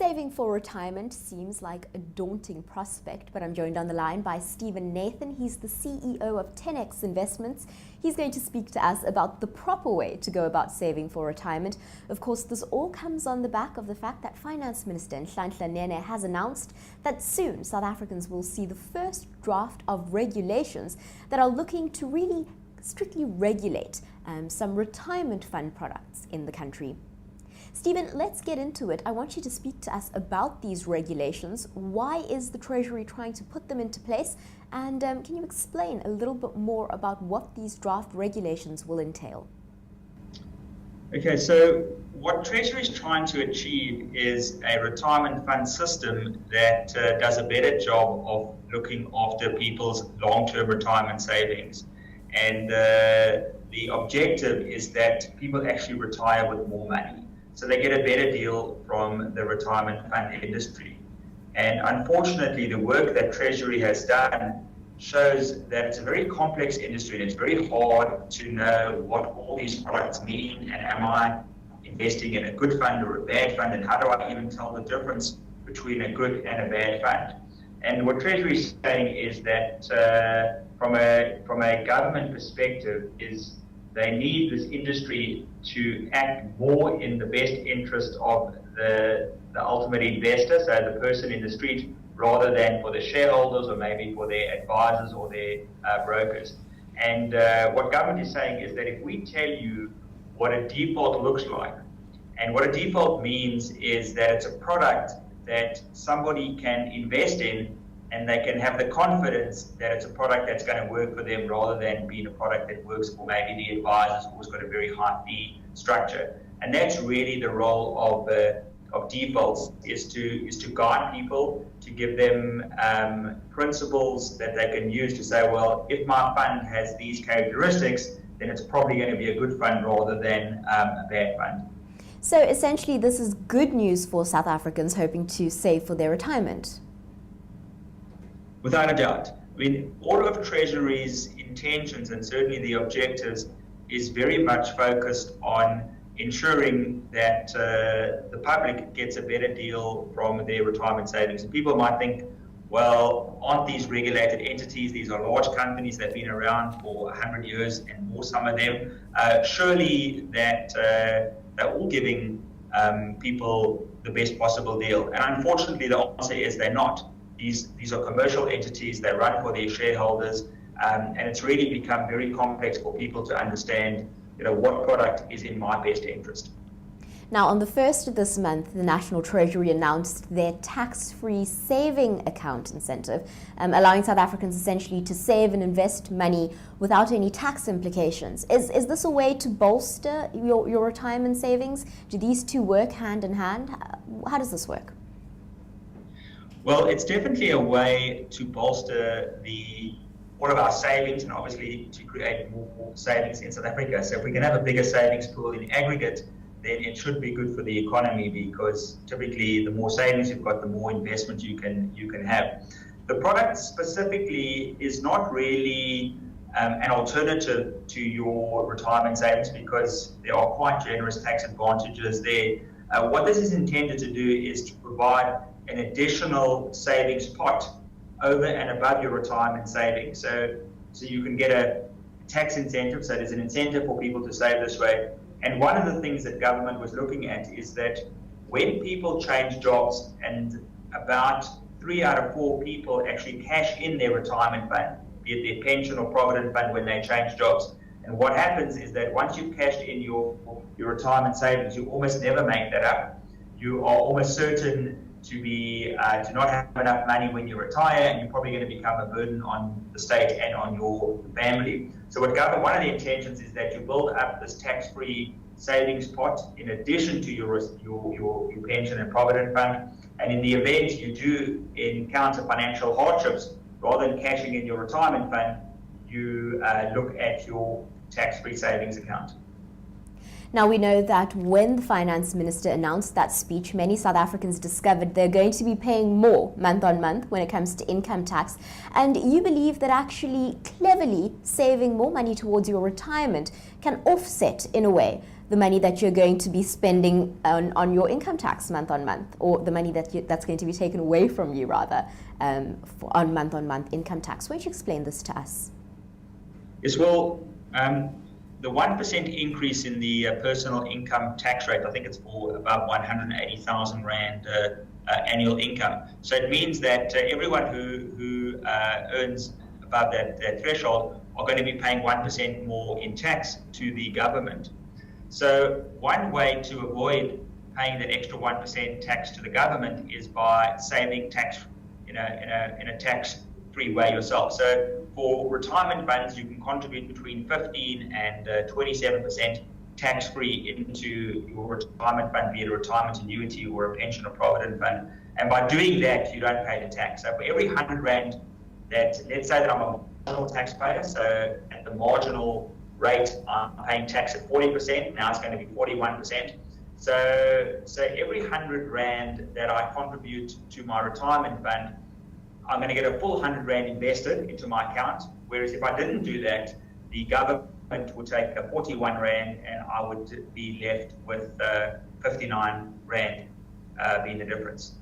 Saving for retirement seems like a daunting prospect, but I'm joined on the line by Stephen Nathan. He's the CEO of 10X Investments. He's going to speak to us about the proper way to go about saving for retirement. Of course, this all comes on the back of the fact that Finance Minister Nhlanhla Nene has announced that soon South Africans will see the first draft of regulations that are looking to really strictly regulate some retirement fund products in the country. Stephen, let's get into it. I want you to speak to us about these regulations. Why is the Treasury trying to put them into place? And can you explain a little bit more about what these draft regulations will entail? Okay, so what Treasury is trying to achieve is a retirement fund system that does a better job of looking after people's long-term retirement savings. And the objective is that people actually retire with more money. So they get a better deal from the retirement fund industry. And unfortunately, the work that Treasury has done shows that it's a very complex industry and it's very hard to know what all these products mean, and am I investing in a good fund or a bad fund, and how do I even tell the difference between a good and a bad fund. And what Treasury is saying is that from a government perspective is they need this industry to act more in the best interest of the ultimate investor, so the person in the street, rather than for the shareholders or maybe for their advisors or their brokers. And what government is saying is that if we tell you what a default looks like, and what a default means is that it's a product that somebody can invest in and they can have the confidence that it's a product that's going to work for them rather than being a product that works for maybe the advisors who's got a very high fee structure. And that's really the role of defaults, is to guide people, to give them principles that they can use to say, well, if my fund has these characteristics, then it's probably going to be a good fund rather than a bad fund. So essentially, this is good news for South Africans hoping to save for their retirement. Without a doubt. I mean, all of Treasury's intentions and certainly the objectives is very much focused on ensuring that the public gets a better deal from their retirement savings. And people might think, well, aren't these regulated entities? These are large companies that have been around for 100 years and more, some of them. Surely that they're all giving people the best possible deal. And unfortunately, the answer is they're not. These are commercial entities, they run for their shareholders, and it's really become very complex for people to understand, what product is in my best interest. Now, on the 1st of this month, the National Treasury announced their tax-free saving account incentive, allowing South Africans essentially to save and invest money without any tax implications. Is this a way to bolster your retirement savings? Do these two work hand in hand? How does this work? Well, it's definitely a way to bolster all of our savings and obviously to create more savings in South Africa. So if we can have a bigger savings pool in aggregate, then it should be good for the economy, because typically the more savings you've got, the more investment you can have. The product specifically is not really an alternative to your retirement savings, because there are quite generous tax advantages there. What this is intended to do is to provide an additional savings pot over and above your retirement savings. So you can get a tax incentive, so there's an incentive for people to save this way. And one of the things that government was looking at is that when people change jobs, and about 3 out of 4 people actually cash in their retirement fund, be it their pension or provident fund, when they change jobs. And what happens is that once you've cashed in your retirement savings, you almost never make that up. You are almost certain to not have enough money when you retire, and you're probably going to become a burden on the state and on your family. So one of the intentions is that you build up this tax-free savings pot in addition to your pension and provident fund. And in the event you do encounter financial hardships, rather than cashing in your retirement fund, you look at your tax-free savings account. Now, we know that when the finance minister announced that speech, many South Africans discovered they're going to be paying more month on month when it comes to income tax. And you believe that actually cleverly saving more money towards your retirement can offset, in a way, the money that you're going to be spending on your income tax month on month, or the money that's going to be taken away from you, rather, on month income tax. Why don't you explain this to us? Yes, well, the 1% increase in the personal income tax rate, I think it's for about 180,000 Rand annual income. So it means that everyone who earns above that threshold are going to be paying 1% more in tax to the government. So one way to avoid paying that extra 1% tax to the government is by saving tax in a tax-free way yourself. So for retirement funds, you can contribute between 15 and 27% tax-free into your retirement fund, be it a retirement annuity or a pension or provident fund. And by doing that, you don't pay the tax. So for every 100 Rand let's say that I'm a marginal taxpayer, so at the marginal rate, I'm paying tax at 40%, now it's going to be 41%. So every 100 Rand that I contribute to my retirement fund, I'm going to get a full 100 Rand invested into my account, whereas if I didn't do that, the government would take a 41 Rand and I would be left with 59 Rand being the difference.